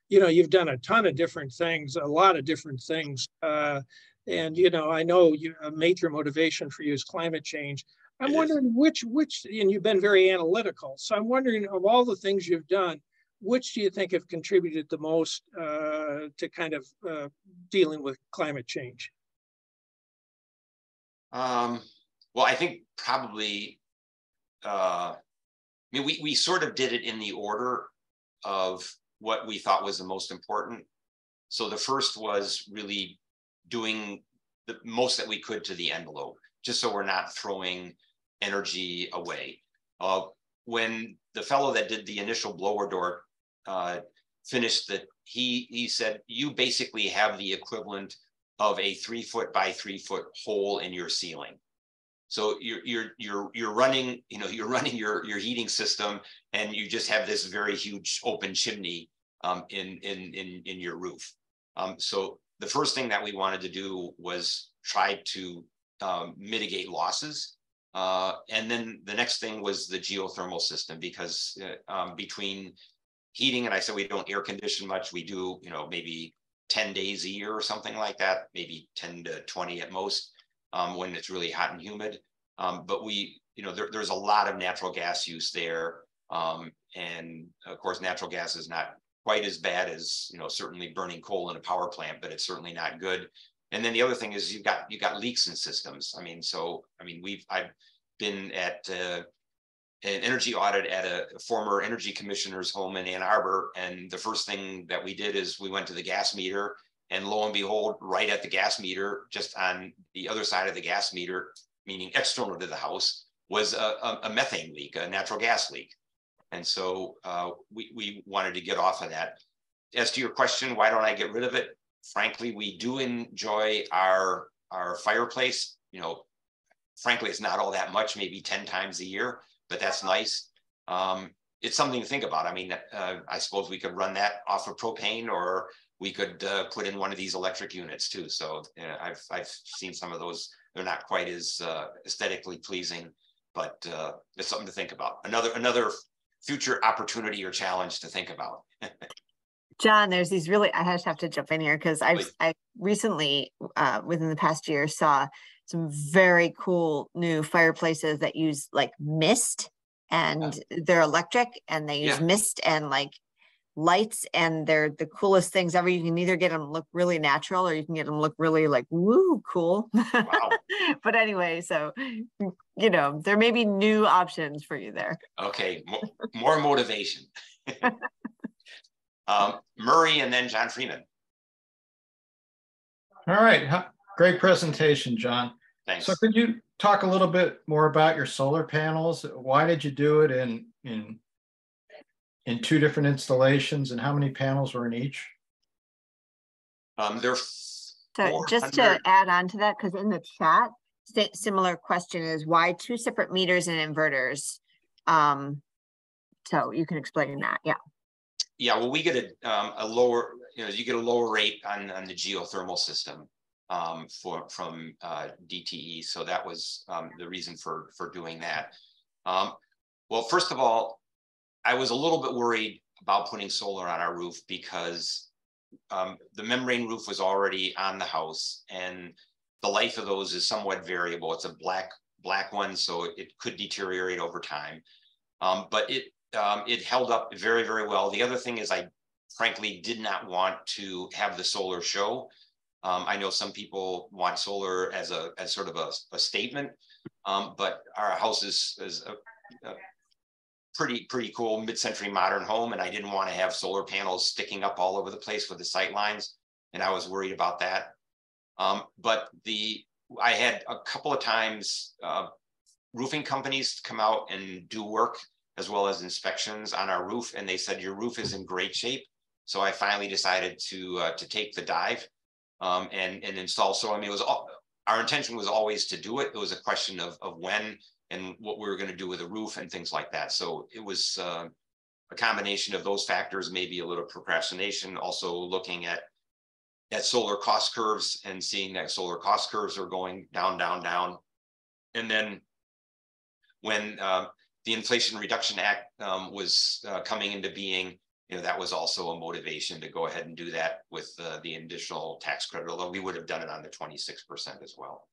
S5: you've done a ton of different things, a lot of different things. And, I know a major motivation for you is climate change. I'm wondering which, and you've been very analytical. So I'm wondering, of all the things you've done, which do you think have contributed the most to kind of dealing with climate change?
S2: Well, I think probably, we sort of did it in the order of what we thought was the most important. So the first was really doing the most that we could to the envelope, just so we're not throwing energy away. When the fellow that did the initial blower door finished that, he said, you basically have the equivalent of a 3 foot by 3 foot hole in your ceiling. So you're running, you're running your heating system, and you just have this very huge open chimney in your roof. So the first thing that we wanted to do was try to mitigate losses. And then the next thing was the geothermal system, because between heating, and I said we don't air condition much, we do, maybe 10 days a year or something like that, maybe 10 to 20 at most, when it's really hot and humid. But there's a lot of natural gas use there. And of course, natural gas is not quite as bad as, certainly burning coal in a power plant, but it's certainly not good. And then the other thing is you've got leaks in systems. I've been at an energy audit at a former energy commissioner's home in Ann Arbor. And the first thing that we did is we went to the gas meter, and lo and behold, right at the gas meter, just on the other side of the gas meter, meaning external to the house, was a methane leak, a natural gas leak. And so we wanted to get off of that. As to your question, why don't I get rid of it? Frankly, we do enjoy our fireplace. Frankly, it's not all that much, maybe 10 times a year, but that's nice. It's something to think about. I suppose we could run that off of propane, or we could put in one of these electric units too. So I've seen some of those. They're not quite as aesthetically pleasing, but it's something to think about. Another future opportunity or challenge to think about.
S1: John, there's these really, I just have to jump in here because I recently, within the past year, saw some very cool new fireplaces that use like mist, and they're electric, and they use mist and like lights, and they're the coolest things ever. You can either get them look really natural, or you can get them look really like woo cool. Wow. But anyway, so there may be new options for you there.
S2: Okay, more motivation. Murray, and then John Freeman.
S6: All right, great presentation, John.
S2: Thanks.
S6: So could you talk a little bit more about your solar panels? Why did you do it in 2 different installations, and how many panels were in each?
S1: So just to add on to that, because in the chat, similar question is why 2 separate meters and inverters? So you can explain that.
S2: Yeah, well, we get a lower, you get a lower rate on the geothermal system from DTE. So that was the reason for doing that. Well, first of all, I was a little bit worried about putting solar on our roof because the membrane roof was already on the house, and the life of those is somewhat variable. It's a black one, so it could deteriorate over time. But it held up very, very well. The other thing is I frankly did not want to have the solar show. I know some people want solar as sort of a statement, but our house is a pretty cool mid-century modern home, and I didn't want to have solar panels sticking up all over the place with the sight lines, and I was worried about that. But I had a couple of times roofing companies come out and do work as well as inspections on our roof, and they said your roof is in great shape. So I finally decided to take the dive and install solar. It was our intention was always to do it. It was a question of when and what we were going to do with the roof and things like that. So it was a combination of those factors, maybe a little procrastination, also looking at solar cost curves and seeing that solar cost curves are going down, down, down. And then when the Inflation Reduction Act was coming into being, that was also a motivation to go ahead and do that with the additional tax credit, although we would have done it on the 26% as well.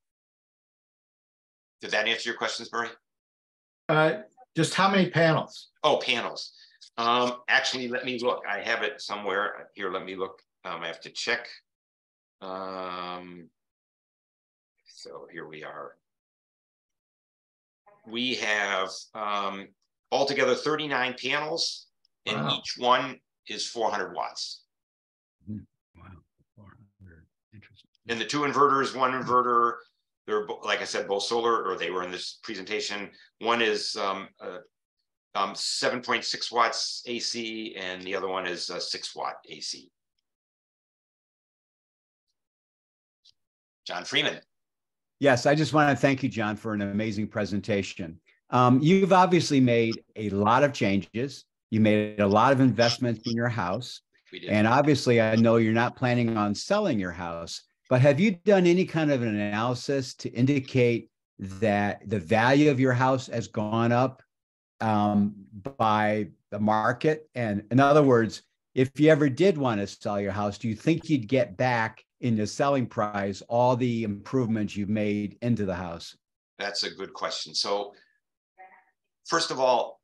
S2: Did that answer your questions, Murray?
S6: Just how many panels?
S2: Oh, panels. Actually, let me look. I have it somewhere here. Let me look. I have to check. So here we are. We have altogether 39 panels, and
S6: wow.
S2: each one is 400 watts.
S7: Wow, 400. Interesting.
S2: And the two inverters, one inverter, they're, like I said, both solar, or they were in this presentation. One is 7.6 watts AC, and the other one is 6 watt AC. John Freeman.
S7: Yes, I just want to thank you, John, for an amazing presentation. You've obviously made a lot of changes. You made a lot of investments in your house.
S2: We did.
S7: And obviously, I know you're not planning on selling your house, but have you done any kind of an analysis to indicate that the value of your house has gone up by the market? And in other words, if you ever did want to sell your house, do you think you'd get back in the selling price all the improvements you've made into the house?
S2: That's a good question. So first of all,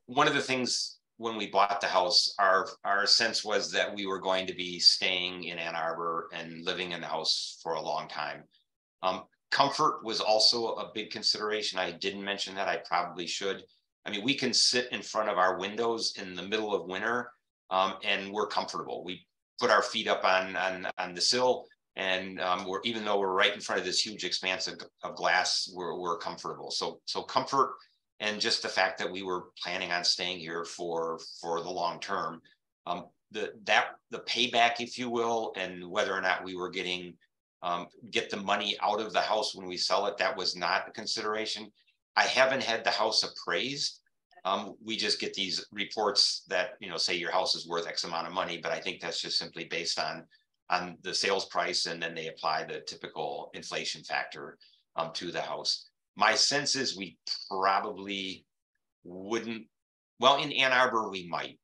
S2: one of the things when we bought the house, our sense was that we were going to be staying in Ann Arbor and living in the house for a long time. Comfort was also a big consideration. I didn't mention that. I probably should. I mean, we can sit in front of our windows in the middle of winter and we're comfortable. We put our feet up on the sill, and even though we're right in front of this huge expanse of glass, we're comfortable. So comfort, and just the fact that we were planning on staying here for the long term, the payback, if you will, and whether or not we were get the money out of the house when we sell it, that was not a consideration. I haven't had the house appraised. We just get these reports that, say your house is worth X amount of money, but I think that's just simply based on the sales price, and then they apply the typical inflation factor to the house. My sense is we probably wouldn't, well, in Ann Arbor, we might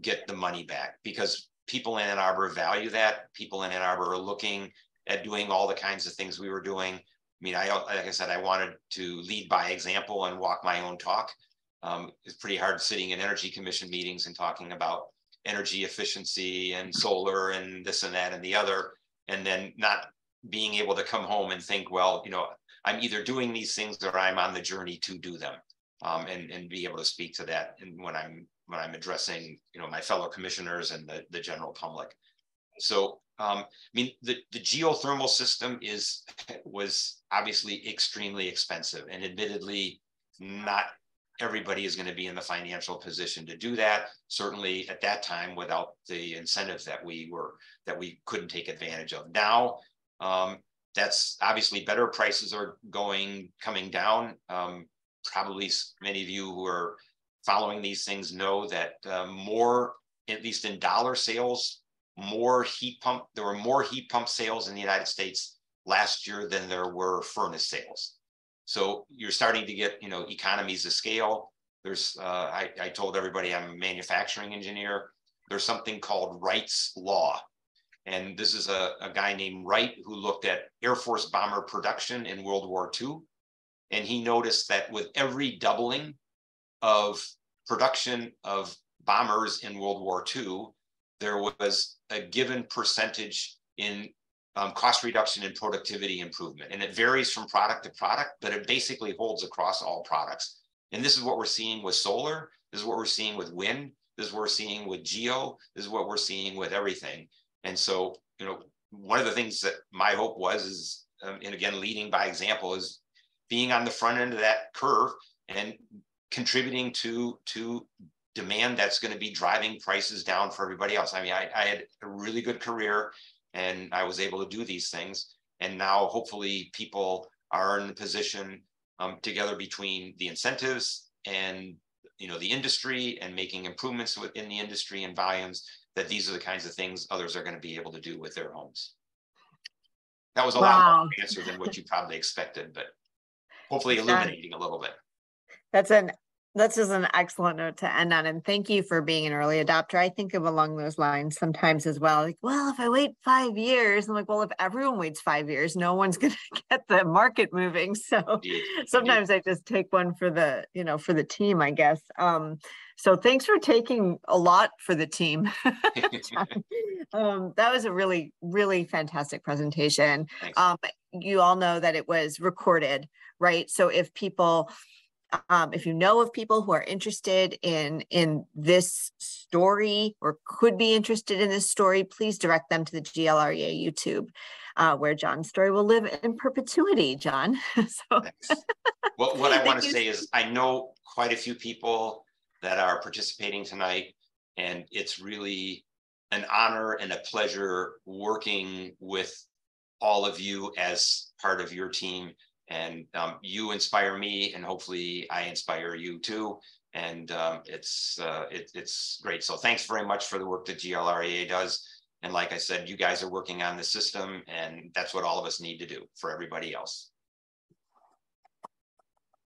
S2: get the money back because people in Ann Arbor value that. People in Ann Arbor are looking at doing all the kinds of things we were doing. I mean, like I said, I wanted to lead by example and walk my own talk. It's pretty hard sitting in Energy Commission meetings and talking about energy efficiency and solar and this and that and the other, and then not being able to come home and think, well, I'm either doing these things or I'm on the journey to do them, and be able to speak to that. And when I'm addressing, my fellow commissioners and the general public. So, I mean, the geothermal system was obviously extremely expensive, and admittedly, not everybody is going to be in the financial position to do that. Certainly at that time, without the incentives that we couldn't take advantage of. Now, that's obviously better. Prices are coming down. Probably many of you who are following these things know that more, at least in dollar sales, there were more heat pump sales in the United States last year than there were furnace sales. So you're starting to get, economies of scale. There's, I told everybody I'm a manufacturing engineer. There's something called Wright's Law. And this is a guy named Wright who looked at Air Force bomber production in World War II. And he noticed that with every doubling of production of bombers in World War II, there was a given percentage in cost reduction and productivity improvement. And it varies from product to product, but it basically holds across all products. And this is what we're seeing with solar. This is what we're seeing with wind. This is what we're seeing with geo. This is what we're seeing with everything. And so, one of the things that my hope is, and again, leading by example, is being on the front end of that curve and contributing to demand that's going to be driving prices down for everybody else. I mean, I had a really good career and I was able to do these things. And now hopefully people are in a position together between the incentives and, the industry and making improvements within the industry and volumes, that these are the kinds of things others are going to be able to do with their homes. That was a lot more answer than what you probably expected, but hopefully illuminating a little bit.
S1: That's an That's just an excellent note to end on. And thank you for being an early adopter. I think of along those lines sometimes as well. Like, well, if I wait 5 years, I'm like, well, if everyone waits 5 years, no one's going to get the market moving. So sometimes I just take one for the, for the team, I guess. So thanks for taking a lot for the team. That was a really, really fantastic presentation. You all know that it was recorded, right? So if people, if you know of people who are interested in this story or could be interested in this story, please direct them to the GLREA YouTube, where John's story will live in perpetuity, John. So,
S2: well, what I want to say is I know quite a few people that are participating tonight, and it's really an honor and a pleasure working with all of you as part of your team. And you inspire me, and hopefully I inspire you too. And it's great. So thanks very much for the work that GLREA does. And like I said, you guys are working on the system, and that's what all of us need to do for everybody else.